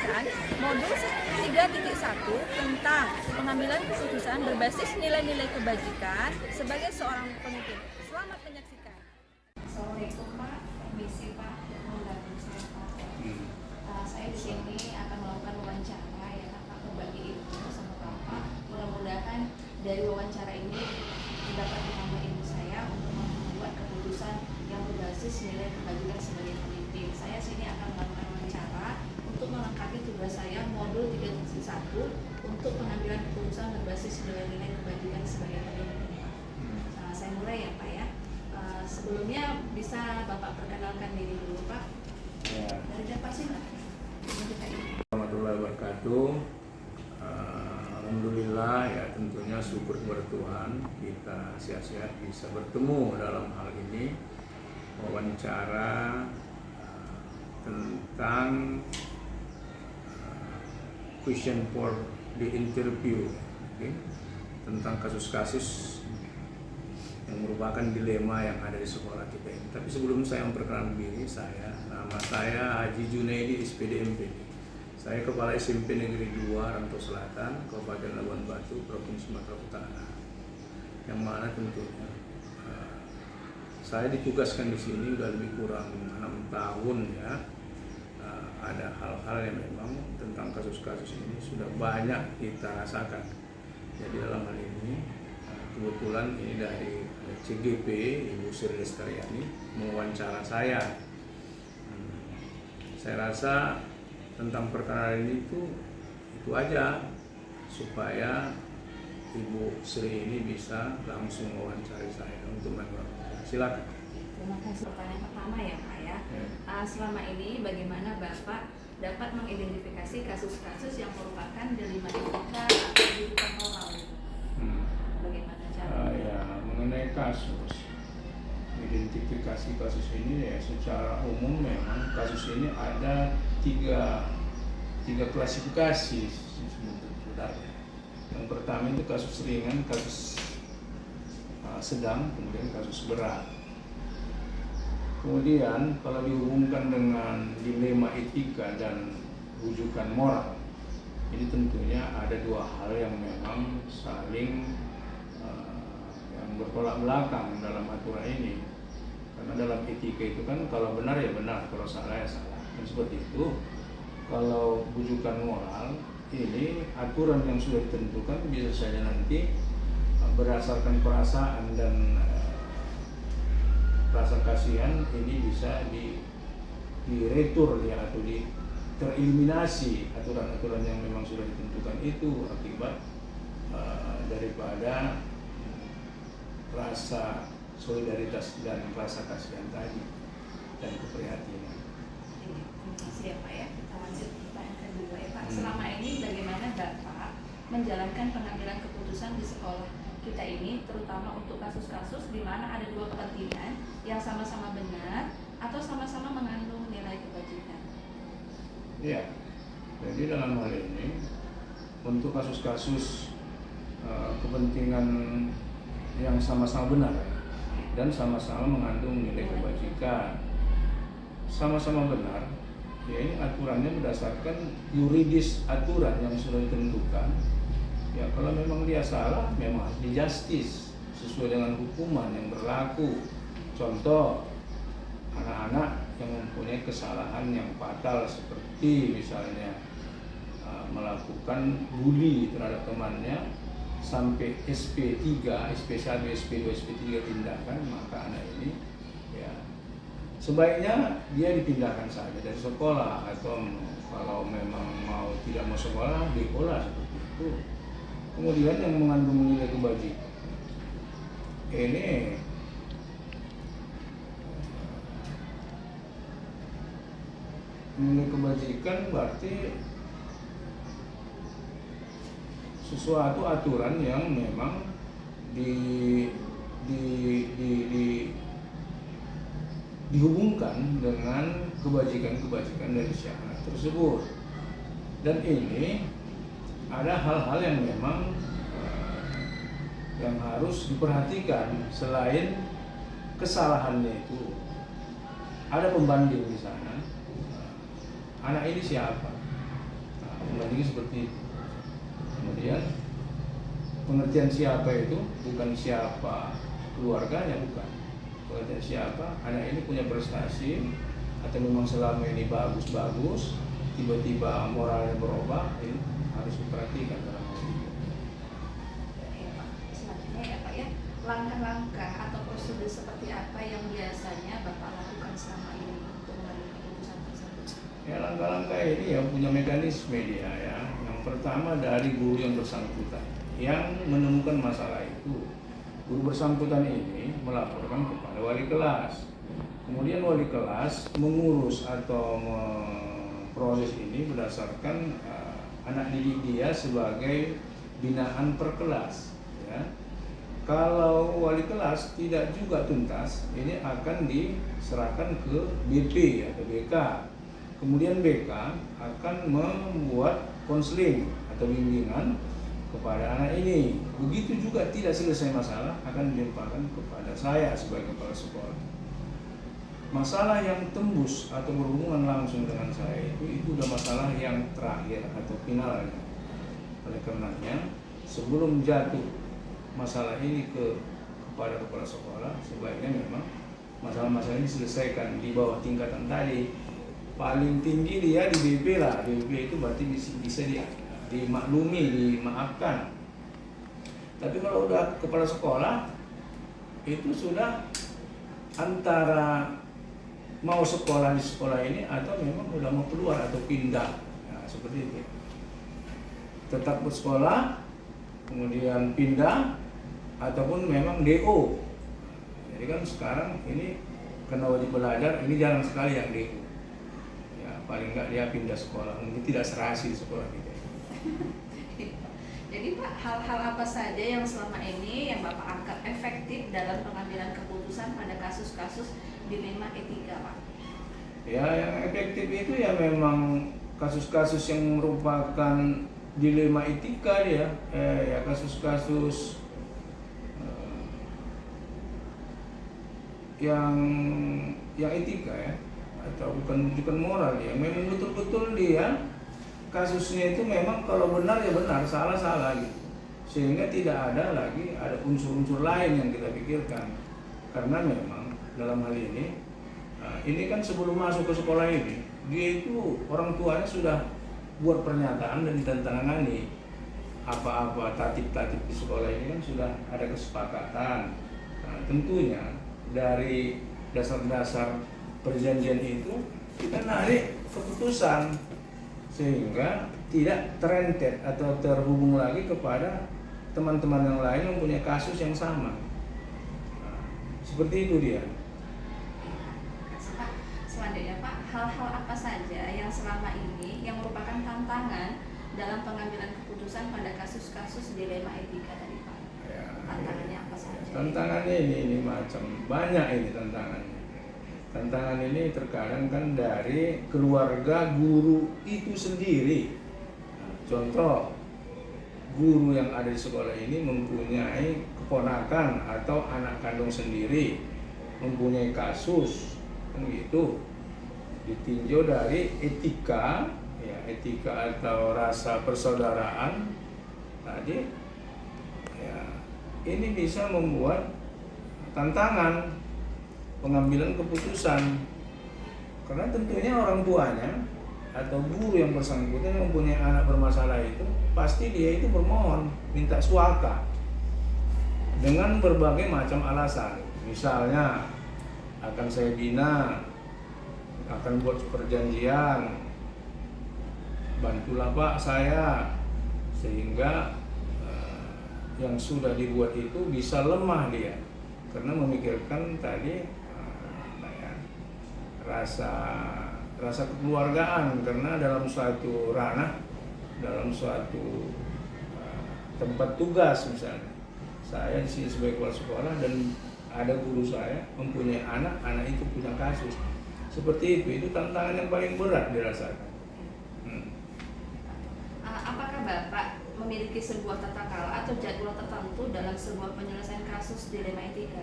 kebajikan modul 3.1 tentang pengambilan keputusan berbasis nilai-nilai kebajikan sebagai seorang pemimpin. Selamat menyaksikan. Assalamualaikum Pak, permisi Pak, mengganggu saya Pak. Saya di sini akan melakukan wawancara ya Pak, berbagi ilmu sama Bapak. Mudah-mudahan dari wawancara ini mendapat menambah ilmu saya untuk membuat keputusan yang berbasis nilai kebajikan sebagai pemimpin. Saya sini akan melakukan wawancara untuk melengkapi tugas saya modul 3.1 untuk pengambilan keputusan berbasis nilai-nilai kebajikan sebagai pemimpin. Saya mulai ya Pak ya. Sebelumnya bisa Bapak perkenalkan diri dulu Pak. Ya. Dari siapa sih Pak? Warahmatullahi wabarakatuh. Alhamdulillah ya, tentunya syukur kepada Tuhan kita sehat-sehat bisa bertemu dalam hal ini wawancara tentang question for the interview, tentang kasus-kasus yang merupakan dilema yang ada di sekolah kita ini. Tapi sebelum saya memperkenalkan diri, nama saya Haji Junaidi SPDMPD. Saya Kepala SMP Negeri 2 Rantau Selatan, Kabupaten Labuan Batu, Provinsi Sumatera Utara. Yang mana tentunya saya ditugaskan di sini udah lebih kurang 6 tahun ya. Ada hal-hal yang memang tentang kasus-kasus ini sudah banyak kita rasakan. Jadi dalam hal ini kebetulan ini dari CGP Ibu Sri Lestariani mewawancara saya. Saya rasa tentang perkara ini itu aja supaya Ibu Sri ini bisa langsung mewawancari saya untuk menjawab. Silakan. Terima kasih. Pertanyaan pertama ya Pak ya. Selama ini bagaimana Bapak dapat mengidentifikasi kasus-kasus yang merupakan dilema etika atau kehidupan moral? Bagaimana caranya? Ya, mengenai kasus, identifikasi kasus ini ya secara umum memang kasus ini ada tiga klasifikasi sebenarnya. Yang pertama itu kasus ringan, kasus sedang, kemudian kasus berat. Kemudian kalau dihubungkan dengan dilema etika dan rujukan moral, ini tentunya ada dua hal yang memang saling yang bertolak belakang dalam aturan ini. Karena dalam etika itu kan kalau benar ya benar, kalau salah ya salah. Dan seperti itu, kalau rujukan moral ini aturan yang sudah ditentukan bisa saja nanti berdasarkan perasaan dan rasa kasihan ini bisa diretur ya, atau tereliminasi aturan-aturan yang memang sudah ditentukan itu akibat daripada rasa solidaritas dan rasa kasihan tadi dan keprihatinan. Terima kasih ya Pak ya. Kita lanjut pertanyaan kedua ya Pak. Selama ini bagaimana Bapak menjalankan pengambilan keputusan di sekolah kita ini, terutama untuk kasus-kasus di mana ada dua kepentingan yang sama-sama benar atau sama-sama mengandung nilai kebajikan? Ya, jadi dalam hal ini untuk kasus-kasus kepentingan yang sama-sama benar dan sama-sama mengandung nilai kebajikan, sama-sama benar, ya ini aturannya berdasarkan yuridis aturan yang sudah ditentukan. Ya kalau memang dia salah, memang harus di-justice sesuai dengan hukuman yang berlaku. Contoh, anak-anak yang mempunyai kesalahan yang fatal seperti misalnya melakukan bully terhadap temannya sampai SP3, SP1, SP2, SP3 tindakan, maka anak ini ya sebaiknya dia dipindahkan saja dari sekolah, atau kalau memang mau tidak mau sekolah, diolah seperti itu. Kemudian yang mengandung nilai kebajikan ini nilai kebajikan berarti sesuatu aturan yang memang dihubungkan dengan kebajikan-kebajikan dari syariat tersebut. Dan ini ada hal-hal yang memang yang harus diperhatikan. Selain kesalahannya itu ada pembanding di sana. Anak ini siapa? Pembandingnya seperti itu. Kemudian pengertian siapa itu bukan siapa keluarganya, bukan. Pengertian siapa anak ini punya prestasi atau memang selama ini bagus-bagus, tiba-tiba moralnya berubah, ini harus diperhatikan dalam hal ini. Ya Pak, selanjutnya ya Pak ya, langkah-langkah atau prosedur seperti apa yang biasanya Bapak lakukan selama ini untuk mengambil keputusan tersebut? Ya, langkah-langkah ini yang punya mekanisme dia ya. Yang pertama dari guru yang bersangkutan yang menemukan masalah itu. Guru bersangkutan ini melaporkan kepada wali kelas. Kemudian wali kelas mengurus atau memproses ini berdasarkan anak didik dia sebagai binaan per kelas. Ya. Kalau wali kelas tidak juga tuntas, ini akan diserahkan ke BP atau BK. Kemudian BK akan membuat konseling atau bimbingan kepada anak ini. Begitu juga tidak selesai masalah akan dilimpahkan kepada saya sebagai kepala sekolah. Masalah yang tembus atau berhubungan langsung dengan saya itu udah masalah yang terakhir atau finalnya. Oleh karenanya, sebelum jatuh masalah ini kepada kepala sekolah, sebaiknya memang masalah-masalah ini selesaikan di bawah tingkatan tadi. Paling tinggi dia di BP lah. BP itu berarti bisa dimaklumi, dimaafkan. Tapi kalau udah kepala sekolah itu sudah antara mau sekolah di sekolah ini atau memang udah mau keluar atau pindah. Nah, seperti itu. Tetap bersekolah, kemudian pindah, ataupun memang DO. Jadi kan sekarang ini karena wajib belajar, ini jarang sekali yang DO. Ya, paling nggak dia pindah sekolah, mungkin tidak serasi di sekolah kita. Jadi Pak, hal-hal apa saja yang selama ini yang Bapak anggap efektif dalam pengambilan keputusan pada kasus-kasus dilema etika, Pak? Ya, yang efektif itu ya memang kasus-kasus yang merupakan dilema etika dia, ya kasus-kasus yang etika ya, atau bukan moral ya, memang betul-betul dia kasusnya itu memang kalau benar ya benar, salah gitu, sehingga tidak ada unsur-unsur lain yang kita pikirkan. Karena memang dalam hal ini kan sebelum masuk ke sekolah ini dia itu orang tuanya sudah buat pernyataan dan ditandatangani. Apa-apa tatip-tatip di sekolah ini kan sudah ada kesepakatan. Nah, tentunya dari dasar-dasar perjanjian itu kita narik keputusan sehingga tidak terentet atau terhubung lagi kepada teman-teman yang lain yang punya kasus yang sama. Nah, seperti itu dia. Pak, selanjutnya Pak, hal-hal apa saja yang selama ini yang merupakan tantangan dalam pengambilan keputusan pada kasus-kasus dilema etika tadi Pak? Ya, Tantangannya apa saja? Tantangannya ini macam banyak ini tantangannya. Tantangan ini terkadang kan dari keluarga guru itu sendiri. Nah, contoh, guru yang ada di sekolah ini mempunyai keponakan atau anak kandung sendiri, mempunyai kasus, kan gitu. Ditinjau dari etika, ya etika atau rasa persaudaraan tadi, ya ini bisa membuat tantangan pengambilan keputusan, karena tentunya orang tuanya atau guru yang bersangkutan yang mempunyai anak bermasalah itu pasti dia itu bermohon minta suaka dengan berbagai macam alasan. Misalnya akan saya bina, akan buat perjanjian, bantulah Pak saya sehingga yang sudah dibuat itu bisa lemah dia karena memikirkan tadi rasa kekeluargaan, karena dalam suatu ranah, dalam suatu tempat tugas misalnya, saya di sini sebagai kepala sekolah dan ada guru saya mempunyai anak itu punya kasus seperti itu tantangan yang paling berat dirasakan. Apakah Bapak memiliki sebuah tata cara atau jadwal tertentu dalam sebuah penyelesaian kasus dilema etika?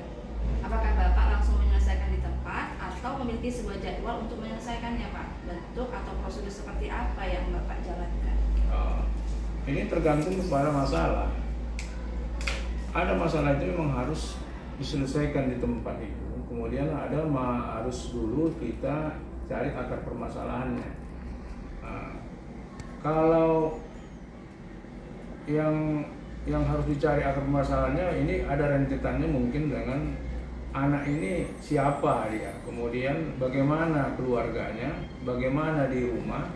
Apakah Bapak langsung menyelesaikan di tempat atau memiliki sebuah jadwal untuk menyelesaikannya Pak? Bentuk atau prosedur seperti apa yang Bapak jalankan? ini tergantung kepada masalah. Ada masalah itu memang harus diselesaikan di tempat itu. Kemudian harus dulu kita cari akar permasalahannya. Kalau yang harus dicari akar permasalahannya ini ada rentetannya mungkin dengan anak ini siapa dia, kemudian bagaimana keluarganya, bagaimana di rumah,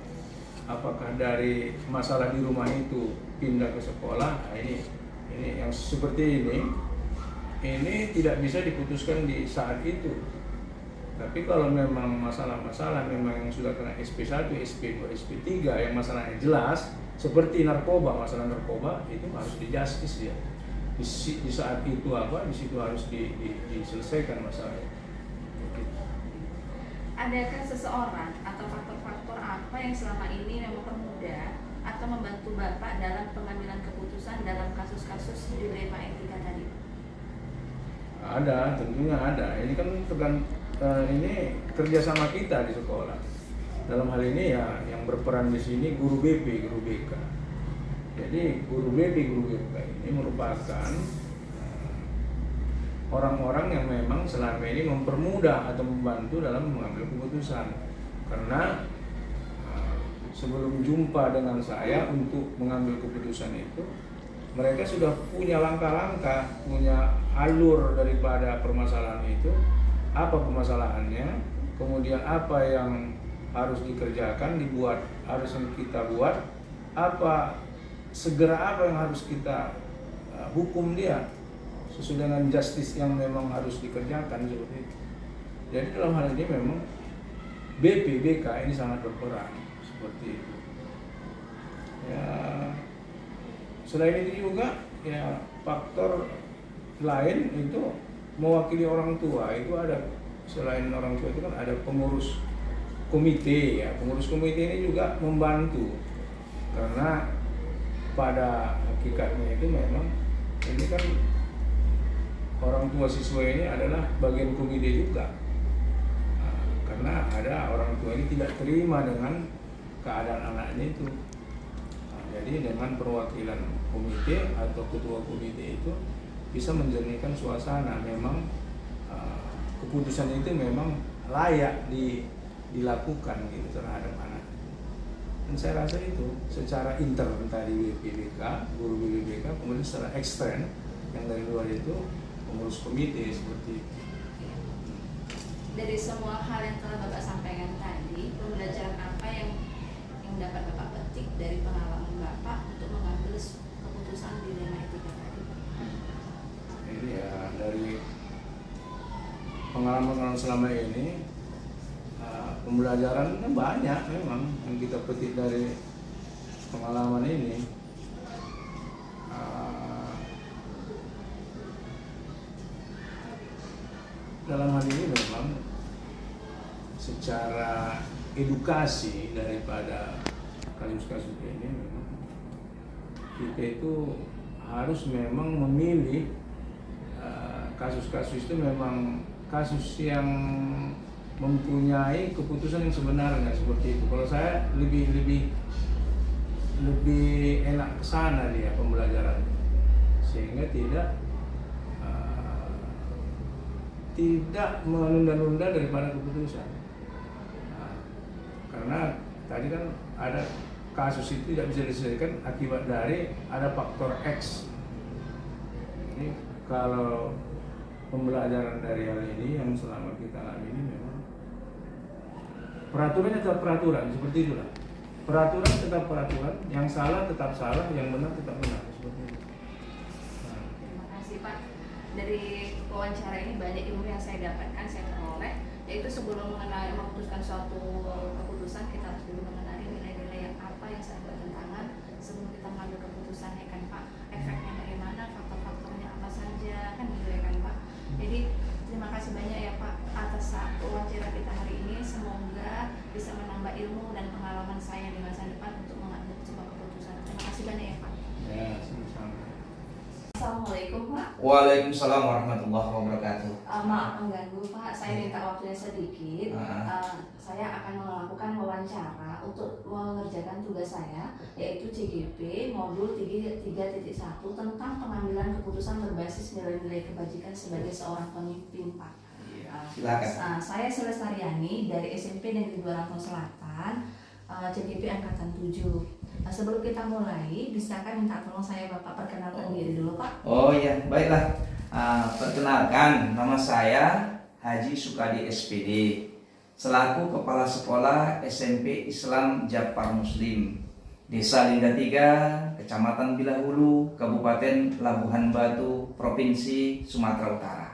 apakah dari masalah di rumah itu pindah ke sekolah. Nah, ini yang seperti ini tidak bisa diputuskan di saat itu. Tapi kalau memang masalah-masalah memang yang sudah kena SP1, SP2, SP3 yang masalahnya jelas, seperti narkoba, masalah narkoba itu harus di-justice ya. Di saat itu di situ harus diselesaikan masalahnya. Adakah seseorang atau faktor-faktor apa yang selama ini mempermudah atau membantu Bapak dalam pengambilan keputusan dalam kasus-kasus di dilema etika tadi? Ada, tentunya ada. Ini kan ini kerjasama kita di sekolah. Dalam hal ini ya yang berperan di sini guru BP, guru BK. Jadi guru BP, guru BK ini merupakan orang-orang yang memang selama ini mempermudah atau membantu dalam mengambil keputusan. Karena sebelum jumpa dengan saya untuk mengambil keputusan itu, mereka sudah punya langkah-langkah, punya alur daripada permasalahan itu, apa permasalahannya, kemudian apa yang harus dikerjakan, harus kita buat, segera apa yang harus kita hukum dia sesuai dengan justice yang memang harus dikerjakan seperti itu. Jadi dalam hal ini memang BP, BK ini sangat berperan seperti itu. Ya, selain itu juga ya faktor lain itu mewakili orang tua itu ada. Selain orang tua itu kan ada pengurus komite ya. Pengurus komite ini juga membantu karena pada hakikatnya itu memang ini kan orang tua siswa ini adalah bagian komite juga. Karena ada orang tua ini tidak terima dengan keadaan anaknya itu. Jadi dengan perwakilan komite atau ketua komite itu bisa menjernihkan suasana. Memang keputusan itu memang layak dilakukan gitu terhadap anak. Dan saya rasa itu secara intern tadi BPBK, guru BPBK, kemudian secara ekstern yang dari luar itu pengurus komite seperti itu. Dari semua hal yang telah Bapak sampaikan tadi, pembelajaran apa yang dapat Bapak petik dari pengalaman Bapak untuk mengambil keputusan dilema etika tadi? Ini ya dari pengalaman selama ini pembelajaran banyak memang yang kita petik dari pengalaman ini. Dalam hal ini memang secara edukasi daripada kasus-kasus ini memang kita itu harus memang memilih kasus-kasus itu memang kasus yang mempunyai keputusan yang sebenarnya seperti itu. Kalau saya lebih enak ke sana dia pembelajaran, sehingga tidak menunda-nunda daripada keputusan. Karena tadi kan ada kasus itu tidak bisa diselesaikan akibat dari ada faktor X. Ini kalau pembelajaran dari hal ini yang selama kita alami ini memang peraturannya tetap peraturan, seperti itulah. Peraturan tetap peraturan, yang salah tetap salah, yang benar tetap benar, seperti itu. Terima kasih Pak. Dari wawancara ini banyak ilmu yang saya dapatkan, saya peroleh. Yaitu sebelum memutuskan suatu keputusan, kita harus dulu mengenali nilai-nilai yang apa yang sedang bertentangan sebelum kita mengambil keputusan, ya kan Pak. Efeknya bagaimana, faktor-faktornya apa saja, kan gitu ya kan Pak. Jadi terima kasih banyak ya Pak atas wawancara kita hari ini. Semoga bisa menambah ilmu dan pengalaman saya di masa depan untuk mengambil sebuah keputusan. Terima kasih banyak ya Pak. Ya, sama-sama. Assalamualaikum Pak. Waalaikumsalam warahmatullahi wabarakatuh. Maaf mengganggu Pak, saya minta waktunya sedikit. Saya akan melakukan wawancara untuk mengerjakan tugas saya, yaitu CGP modul 3.1 tentang pengambilan keputusan berbasis nilai-nilai kebajikan sebagai seorang pemimpin Pak. Silakan. Saya Selestariani dari SMP Negeri 2 Lampung Selatan, CGP Angkatan 7. Sebelum kita mulai, bisakah minta tolong saya Bapak perkenalkan diri dulu Pak? Oh iya, baiklah. Perkenalkan, nama saya Haji Sukadi SPD, selaku Kepala Sekolah SMP Islam Japar Muslim, Desa Lingga 3, Kecamatan Bilahulu, Kabupaten Labuhan Batu, Provinsi Sumatera Utara.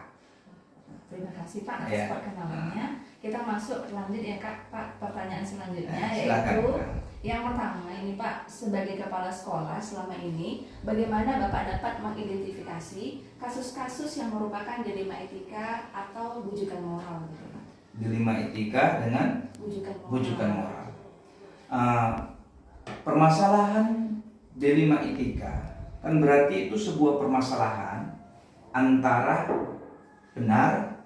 Terima kasih Pak atas perkenalannya. Kita masuk lanjut ya Kak, Pak, pertanyaan selanjutnya Silakan. yaitu yang pertama ini Pak, sebagai kepala sekolah selama ini bagaimana Bapak dapat mengidentifikasi kasus-kasus yang merupakan dilema etika atau bujukan moral gitu Pak? Dilema etika dengan bujukan moral. Permasalahan dilema etika kan berarti itu sebuah permasalahan antara benar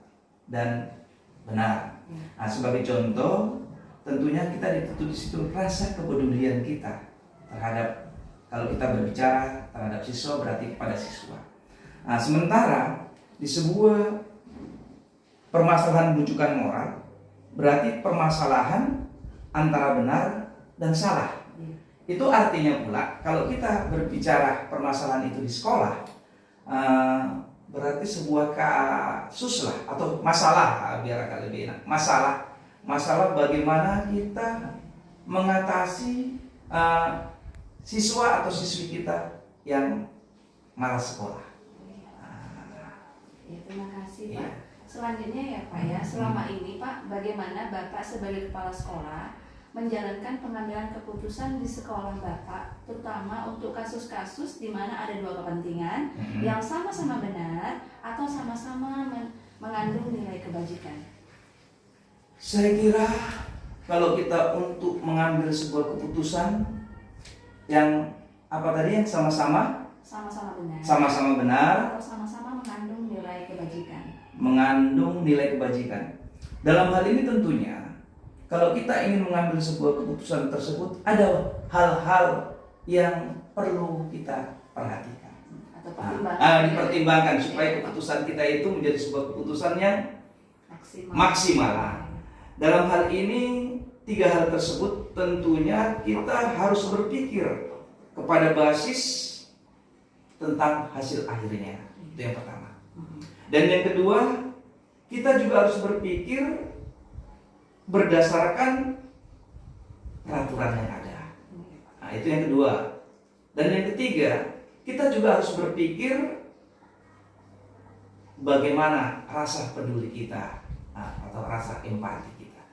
dan benar. Nah, sebagai contoh, tentunya kita dituntut di situ rasa kepedulian kita terhadap, kalau kita berbicara terhadap siswa berarti kepada siswa. Nah, sementara di sebuah permasalahan bujukan moral berarti permasalahan antara benar dan salah. Itu artinya pula kalau kita berbicara permasalahan itu di sekolah, berarti sebuah kasus lah atau masalah, biar agak lebih enak, masalah bagaimana kita mengatasi siswa atau siswi kita yang malas sekolah. Ya, terima kasih Pak. Selanjutnya ya Pak ya, selama ini Pak, bagaimana Bapak sebagai kepala sekolah menjalankan pengambilan keputusan di sekolah Bapak, terutama untuk kasus-kasus di mana ada dua kepentingan yang sama-sama benar atau sama-sama mengandung nilai kebajikan? Saya kira kalau kita untuk mengambil sebuah keputusan yang apa tadi, yang sama-sama benar atau sama-sama mengandung nilai kebajikan. Dalam hal ini tentunya kalau kita ingin mengambil sebuah keputusan tersebut, ada hal-hal yang perlu kita perhatikan atau dipertimbangkan supaya keputusan kita itu menjadi sebuah keputusan yang maksimal. Dalam hal ini, tiga hal tersebut tentunya kita harus berpikir kepada basis tentang hasil akhirnya. Itu yang pertama. Dan yang kedua, kita juga harus berpikir berdasarkan peraturan yang ada. Nah, itu yang kedua. Dan yang ketiga, kita juga harus berpikir bagaimana rasa peduli kita atau rasa empati kita.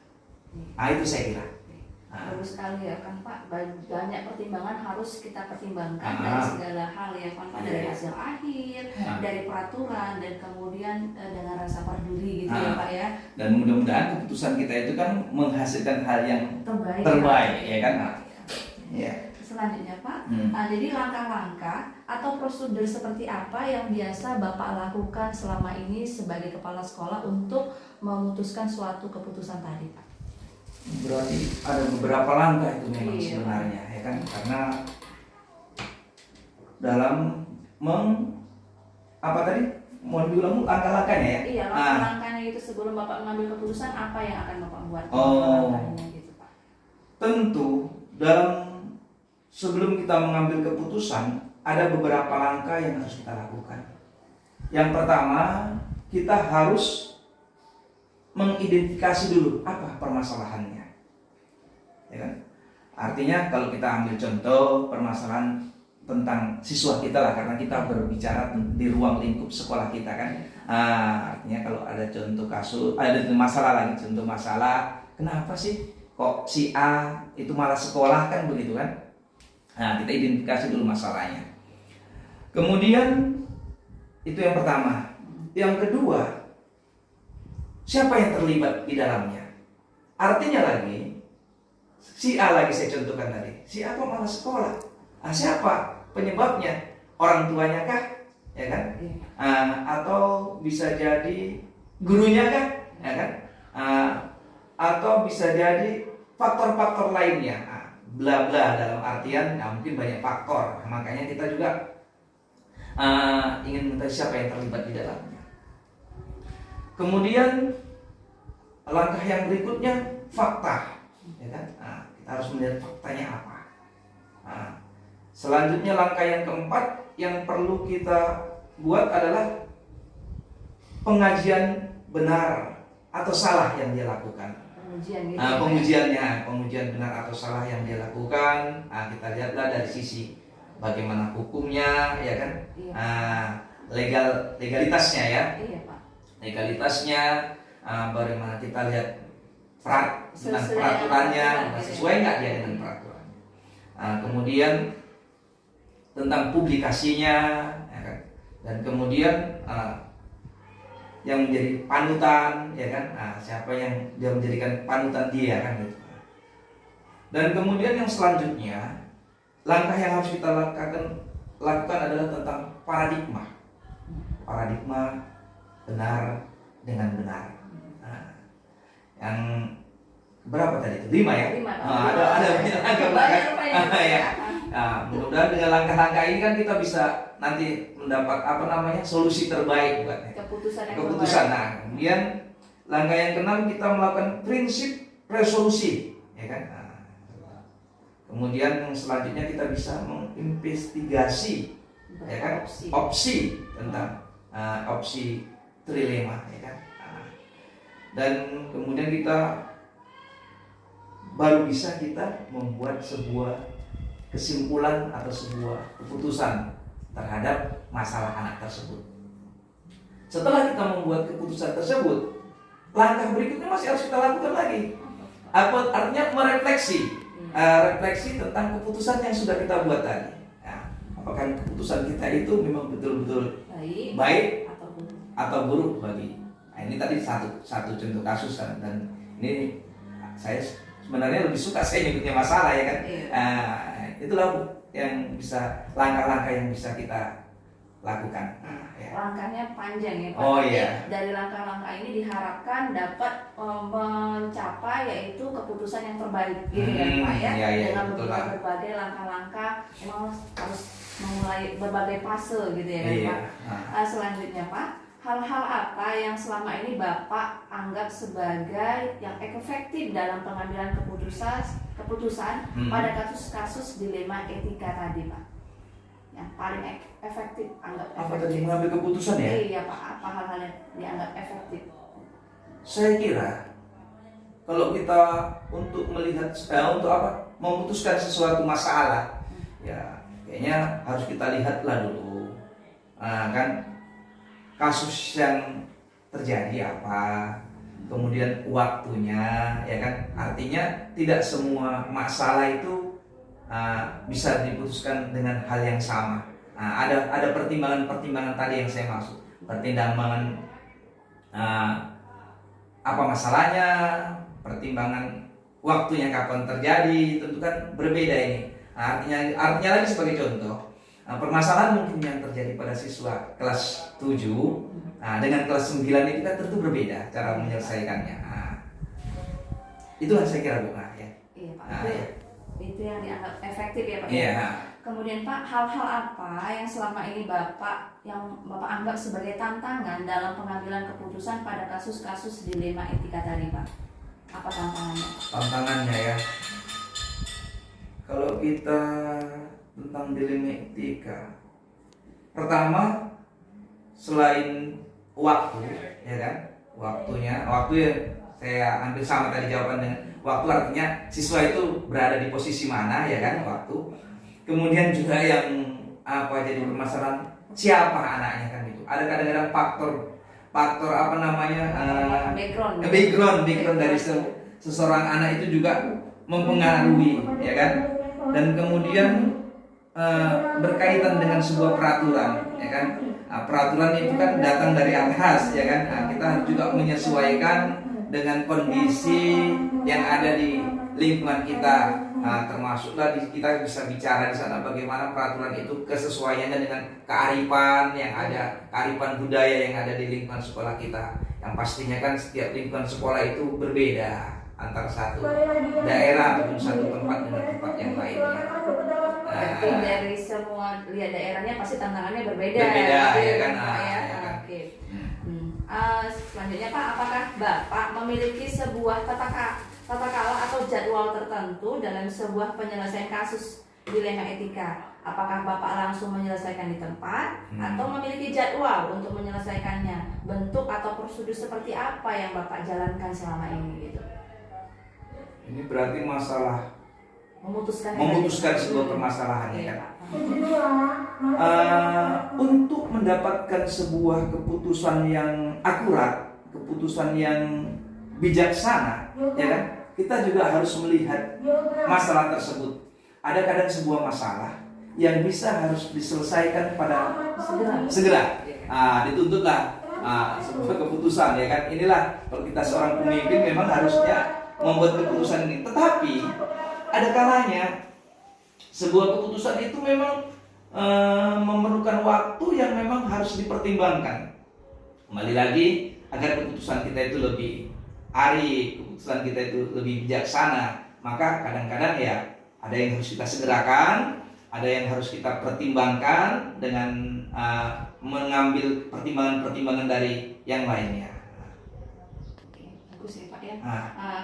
Nah, itu saya kira. Bagus sekali ya kan Pak, banyak pertimbangan harus kita pertimbangkan dari segala hal ya kan Pak, dari hasil akhir, dari peraturan, dan kemudian dengan rasa peduli gitu ya Pak ya. Dan mudah-mudahan keputusan kita itu kan menghasilkan hal yang terbaik ya kan. Ya. Selanjutnya Pak, jadi langkah-langkah atau prosedur seperti apa yang biasa Bapak lakukan selama ini sebagai kepala sekolah untuk memutuskan suatu keputusan tadi Pak? Berarti ada beberapa langkah itu memang sebenarnya ya kan, karena dalam mau diulang langkah-langkahnya ya? Iya, langkah-langkahnya itu sebelum Bapak mengambil keputusan apa yang akan Bapak buat langkahnya gitu Pak? Tentu sebelum kita mengambil keputusan ada beberapa langkah yang harus kita lakukan. Yang pertama, kita harus mengidentifikasi dulu apa permasalahannya, ya kan? Artinya kalau kita ambil contoh permasalahan tentang siswa kita lah, karena kita berbicara di ruang lingkup sekolah kita kan. Artinya kalau ada contoh kasus, ada contoh masalah, kenapa sih kok si A itu malah sekolah kan begitu kan? Nah, kita identifikasi dulu masalahnya. Kemudian itu yang pertama. Yang kedua, siapa yang terlibat di dalamnya? Artinya lagi, si A lagi saya contohkan tadi. Si A kok malah sekolah? Siapa penyebabnya? Orang tuanya kah? ya kan? Iya. Atau bisa jadi gurunya kan, ya kan? Atau bisa jadi faktor-faktor lainnya, bla bla dalam artian mungkin banyak faktor. Makanya kita juga ingin mengetahui siapa yang terlibat di dalamnya. Kemudian langkah yang berikutnya fakta, ya kan? Kita harus melihat faktanya apa. Selanjutnya langkah yang keempat yang perlu kita buat adalah pengajian benar atau salah yang dia lakukan. Pengujian gitu. Pengujian benar atau salah yang dia lakukan. Kita lihatlah dari sisi bagaimana hukumnya, ya kan? Iya. Legalitasnya ya. Iya, Pak. Legalitasnya, bagaimana kita lihat tentang Sesuai peraturannya, dengan sesuai nggak dia dengan peraturan. Kemudian tentang publikasinya, ya kan? Dan kemudian yang menjadi panutan, ya kan? Siapa yang dia menjadikan panutan dia kan gitu. Dan kemudian yang selanjutnya, langkah yang harus kita lakukan adalah tentang paradigma benar dengan benar. Yang berapa tadi itu? 5 ya? 5. Ada Banyak Pak ya. Mudah-mudahan dengan langkah-langkah ini kan kita bisa nanti mendapat solusi terbaik buatnya. Keputusan yang Keputusan. Kemudian langkah yang keenam kita melakukan prinsip resolusi, ya kan? Kemudian yang selanjutnya kita bisa menginvestigasi, ya kan? Opsi tentang opsi trilema, ya kan? Dan kemudian kita baru bisa kita membuat sebuah kesimpulan atau sebuah keputusan terhadap masalah anak tersebut. Setelah kita membuat keputusan tersebut, langkah berikutnya masih harus kita lakukan lagi. Artinya merefleksi, refleksi tentang keputusan yang sudah kita buat tadi. Apakah keputusan kita itu memang betul-betul baik atau buruk bagi. Ini tadi satu contoh kasus dan ini saya sebenarnya lebih suka saya nyebutnya masalah, ya kan. Itulah yang bisa langkah-langkah yang bisa kita lakukan. Langkahnya panjang ya Pak. Oh iya. Dari langkah-langkah ini diharapkan dapat mencapai yaitu keputusan yang terbaik gitu ya Pak ya. Iya, dengan betul, berbagai langkah-langkah memang harus memulai berbagai fase gitu ya kan, Iya. Pak. Selanjutnya Pak, hal-hal apa yang selama ini Bapak anggap sebagai yang efektif dalam pengambilan keputusan pada kasus-kasus dilema etika tadi Pak? Yang paling efektif anggap efektif. Apa tadi mengambil keputusan ya? Iya Pak, apa hal-hal yang dianggap efektif? Saya kira kalau kita untuk melihat memutuskan sesuatu masalah, ya kayaknya harus kita lihatlah dulu, kan kasus yang terjadi apa, kemudian waktunya, ya kan. Artinya tidak semua masalah itu bisa diputuskan dengan hal yang sama. Ada pertimbangan-pertimbangan tadi yang saya maksud. Pertimbangan apa masalahnya, pertimbangan waktunya kapan terjadi, tentu kan berbeda ini. Artinya lagi sebagai contoh, permasalahan mungkin yang terjadi pada siswa kelas 7 dengan kelas 9 itu kan tentu berbeda cara menyelesaikannya. Itu yang saya kira Bu. Iya Pak. Itu yang dianggap efektif ya Pak. Iya. Kemudian Pak, hal-hal apa yang selama ini Bapak anggap sebagai tantangan dalam pengambilan keputusan pada kasus-kasus dilema etika tadi Pak? Apa tantangannya? Tantangannya ya. Kalau kita tentang dilema etika, pertama selain waktu, ya kan, waktu ya saya ambil sama tadi jawaban dengan waktu, artinya siswa itu berada di posisi mana, ya kan, waktu. Kemudian juga yang jadi permasalahan siapa anaknya kan gitu. Ada kadang-kadang faktor background dari seseorang anak itu juga mempengaruhi, ya kan. Dan kemudian berkaitan dengan sebuah peraturan, ya kan. Peraturan itu kan datang dari atas, ya kan. Kita juga menyesuaikan dengan kondisi yang ada di lingkungan kita, termasuklah kita bisa bicara di sana bagaimana peraturan itu kesesuaiannya dengan kearifan yang ada, kearifan budaya yang ada di lingkungan sekolah kita. Yang pastinya kan setiap lingkungan sekolah itu berbeda antara satu daerah ataupun satu tempat dengan tempat yang lainnya. Berarti dari semua lihat daerahnya pasti tantangannya berbeda. Berbeda, gitu ya kan? Pak, ya. Ya kan? Oke. Selanjutnya Pak, apakah Bapak memiliki sebuah tata kelola atau jadwal tertentu dalam sebuah penyelesaian kasus dilema etika? Apakah Bapak langsung menyelesaikan di tempat atau memiliki jadwal untuk menyelesaikannya? Bentuk atau prosedur seperti apa yang Bapak jalankan selama ini gitu? Ini berarti masalah Memutuskan sebuah permasalahan, ya Iya, kan? Pak. Untuk mendapatkan sebuah keputusan yang akurat, keputusan yang bijaksana, ya kan? Kita juga harus melihat masalah tersebut. Ada kadang sebuah masalah yang bisa harus diselesaikan pada segera. Dituntutlah sebuah keputusan, ya kan? Inilah kalau kita seorang pemimpin memang harusnya membuat keputusan ini. Tetapi ada kalanya sebuah keputusan itu memang memerlukan waktu yang memang harus dipertimbangkan. Kembali lagi, agar keputusan kita itu lebih arif, keputusan kita itu lebih bijaksana, maka kadang-kadang ya ada yang harus kita segerakan, ada yang harus kita pertimbangkan dengan mengambil pertimbangan-pertimbangan dari yang lainnya. Bagus ya Pak ya.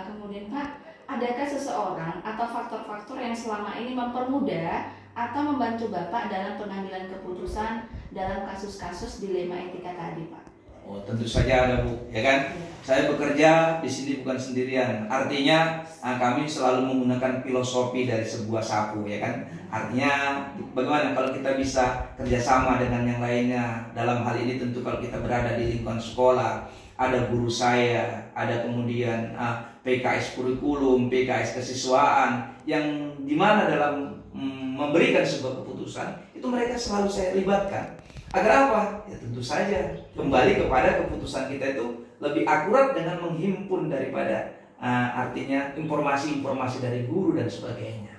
Kemudian Pak, adakah seseorang atau faktor-faktor yang selama ini mempermudah atau membantu Bapak dalam pengambilan keputusan dalam kasus-kasus dilema etika tadi, Pak? Oh, tentu saja ada, Bu, ya kan? Saya bekerja di sini bukan sendirian. Artinya kami selalu menggunakan filosofi dari sebuah sapu, ya kan? Artinya bagaimana kalau kita bisa kerjasama dengan yang lainnya. Dalam hal ini tentu kalau kita berada di lingkungan sekolah, ada guru saya, ada kemudian PKS kurikulum, PKS kesiswaan, yang dimana dalam memberikan sebuah keputusan itu mereka selalu saya libatkan. Agar apa? Ya tentu saja kembali kepada keputusan kita itu lebih akurat dengan menghimpun daripada artinya informasi-informasi dari guru dan sebagainya.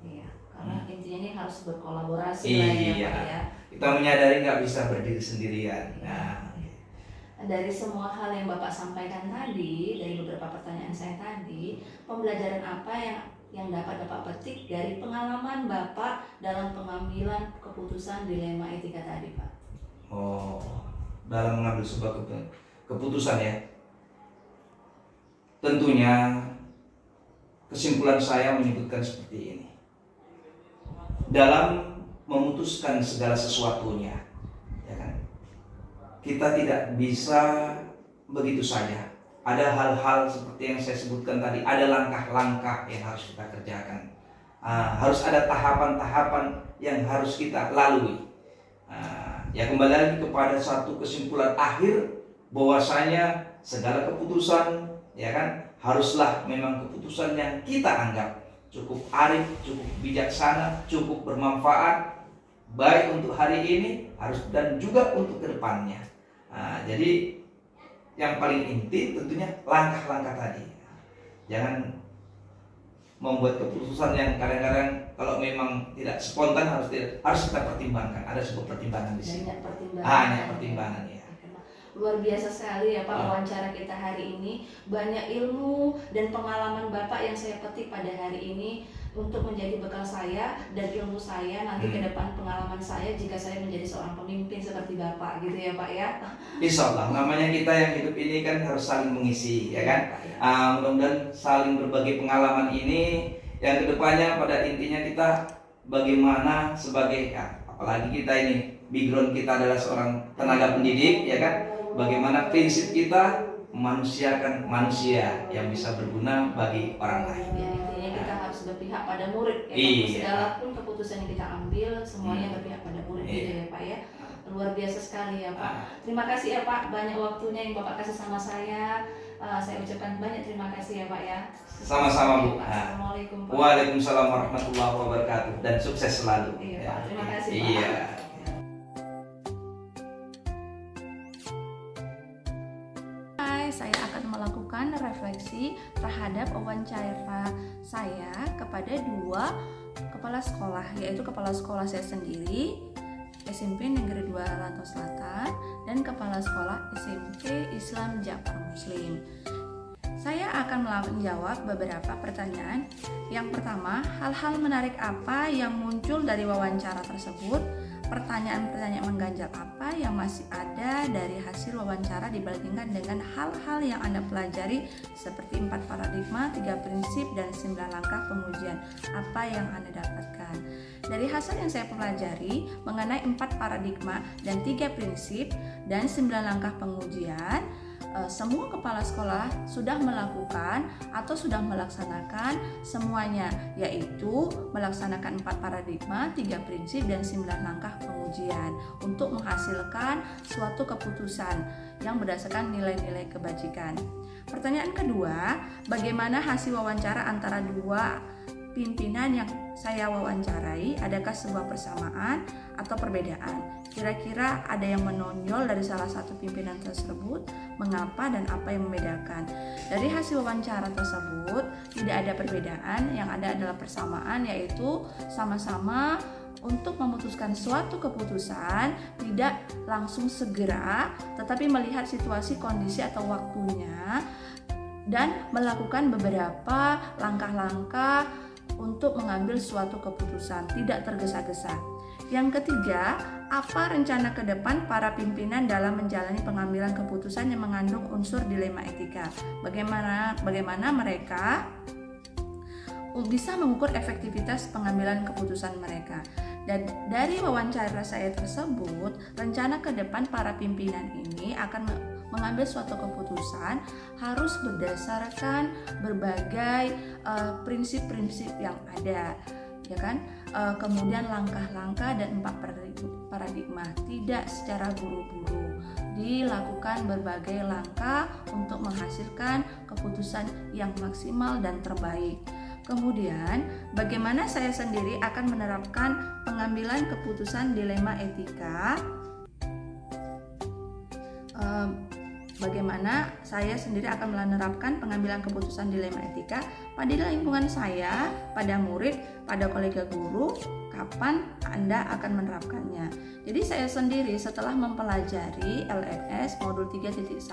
Iya, karena intinya ini harus berkolaborasi Iya, lah ya, Pak ya. Kita menyadari nggak bisa berdiri sendirian. Dari semua hal yang Bapak sampaikan tadi, dari beberapa pertanyaan saya tadi, pembelajaran apa yang dapat Bapak petik dari pengalaman Bapak dalam pengambilan keputusan dilema etika tadi, Pak? Oh, dalam mengambil sebuah keputusan ya. Tentunya kesimpulan saya menyebutkan seperti ini. Dalam memutuskan segala sesuatunya, ya kan? Kita tidak bisa begitu saja. Ada hal-hal seperti yang saya sebutkan tadi, ada langkah-langkah yang harus kita kerjakan. Harus ada tahapan-tahapan yang harus kita lalui. Ya kembali lagi kepada satu kesimpulan akhir bahwasanya segala keputusan, ya kan, haruslah memang keputusan yang kita anggap cukup arif, cukup bijaksana, cukup bermanfaat, baik untuk hari ini harus dan juga untuk kedepannya. Jadi yang paling inti tentunya langkah-langkah tadi. Jangan membuat keputusan yang kadang-kadang kalau memang tidak spontan harus kita pertimbangkan. Ada sebuah pertimbangan di sini. Banyak pertimbangan. Banyak pertimbangan ya. Luar biasa sekali ya Pak wawancara kita hari ini. Banyak ilmu dan pengalaman Bapak yang saya petik pada hari ini untuk menjadi bekal saya dan ilmu saya nanti ke depan, pengalaman saya jika saya menjadi seorang pemimpin seperti Bapak gitu ya Pak ya. Insya Allah, namanya kita yang hidup ini kan harus saling mengisi, ya kan? Mudah-mudahan saling berbagi pengalaman ini yang kedepannya pada intinya kita bagaimana sebagai apalagi kita ini background kita adalah seorang tenaga pendidik, ya kan? Bagaimana prinsip kita memanusiakan manusia yang bisa berguna bagi orang lain. Ya, intinya kita harus berpihak pada murid ya, Iya. segala pun keputusan yang kita ambil semuanya berpihak pada murid gitu ya Pak ya. Luar biasa sekali ya Pak. Terima kasih ya Pak, banyak waktunya yang Bapak kasih sama saya. Saya ucapkan banyak terima kasih ya Pak ya. Sama-sama Bu. Assalamualaikum Pak. Waalaikumsalam warahmatullahi wabarakatuh dan sukses selalu. Iya Pak, terima kasih Pak. Iya. Hai, saya akan melakukan refleksi terhadap wawancara saya kepada dua kepala sekolah, yaitu kepala sekolah saya sendiri SMP Negeri 2 Rantau Selatan dan kepala sekolah SMP Islam Ja'far Muslim. Saya akan menjawab beberapa pertanyaan. Yang pertama, hal-hal menarik apa yang muncul dari wawancara tersebut? Pertanyaan-pertanyaan mengganjal apa yang masih ada dari hasil wawancara dibandingkan dengan hal-hal yang Anda pelajari seperti 4 paradigma, 3 prinsip, dan 9 langkah pengujian. Apa yang Anda dapatkan? Dari hasil yang saya pelajari mengenai 4 paradigma dan 3 prinsip dan 9 langkah pengujian, semua kepala sekolah sudah melakukan atau sudah melaksanakan semuanya, yaitu melaksanakan 4 paradigma, 3 prinsip, dan 9 langkah pengujian untuk menghasilkan suatu keputusan yang berdasarkan nilai-nilai kebajikan. Pertanyaan kedua, bagaimana hasil wawancara antara dua pimpinan yang saya wawancarai? Adakah sebuah persamaan atau perbedaan? Kira-kira ada yang menonjol dari salah satu pimpinan tersebut? Mengapa dan apa yang membedakan? Dari hasil wawancara tersebut tidak ada perbedaan, yang ada adalah persamaan, yaitu sama-sama untuk memutuskan suatu keputusan tidak langsung segera, tetapi melihat situasi, kondisi, atau waktunya dan melakukan beberapa langkah-langkah untuk mengambil suatu keputusan, tidak tergesa-gesa. Yang ketiga, apa rencana ke depan para pimpinan dalam menjalani pengambilan keputusan yang mengandung unsur dilema etika? Bagaimana mereka bisa mengukur efektivitas pengambilan keputusan mereka? Dan dari wawancara saya tersebut, rencana ke depan para pimpinan ini akan mengambil suatu keputusan harus berdasarkan berbagai prinsip-prinsip yang ada, ya kan? Kemudian langkah-langkah dan 4 paradigma, tidak secara buru-buru, dilakukan berbagai langkah untuk menghasilkan keputusan yang maksimal dan terbaik. Kemudian, bagaimana saya sendiri akan menerapkan pengambilan keputusan dilema etika? Bagaimana saya sendiri akan menerapkan pengambilan keputusan dilema etika pada lingkungan saya, pada murid, pada kolega guru, kapan Anda akan menerapkannya. Jadi saya sendiri setelah mempelajari LMS modul 3.1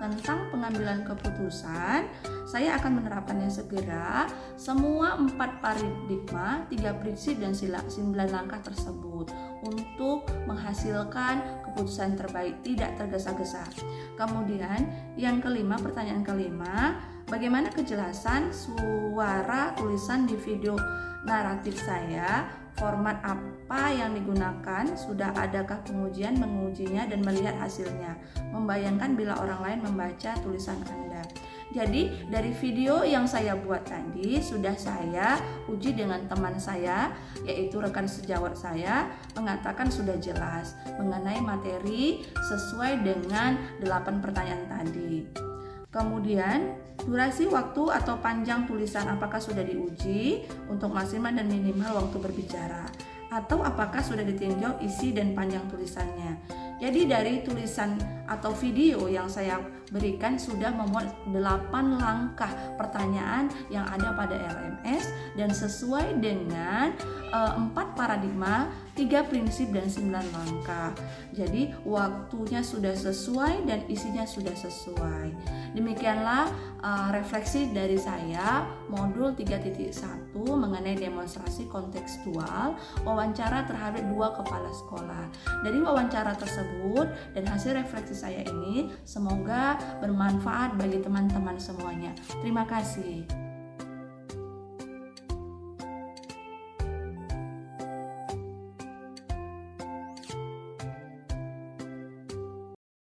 tentang pengambilan keputusan, saya akan menerapkannya segera semua 4 paradigma, 3 prinsip, dan 9 langkah tersebut untuk menghasilkan keputusan terbaik, tidak tergesa-gesa. Kemudian yang kelima, pertanyaan kelima, bagaimana kejelasan suara tulisan di video naratif saya? Format apa yang digunakan? Sudah adakah pengujian mengujinya dan melihat hasilnya? Membayangkan bila orang lain membaca tulisan Anda. Jadi dari video yang saya buat tadi sudah saya uji dengan teman saya, yaitu rekan sejawat saya, mengatakan sudah jelas mengenai materi sesuai dengan 8 pertanyaan tadi. Kemudian durasi waktu atau panjang tulisan apakah sudah diuji untuk maksimal dan minimal waktu berbicara, atau apakah sudah ditinjau isi dan panjang tulisannya. Jadi dari tulisan atau video yang saya berikan sudah memuat 8 langkah pertanyaan yang ada pada LMS dan sesuai dengan 4 paradigma, 3 prinsip, dan 9 langkah. Jadi waktunya sudah sesuai dan isinya sudah sesuai. Demikianlah refleksi dari saya modul 3.1 mengenai demonstrasi kontekstual wawancara terhadap 2 kepala sekolah. Dari wawancara tersebut dan hasil refleksi saya ini semoga bermanfaat bagi teman-teman semuanya. Terima kasih.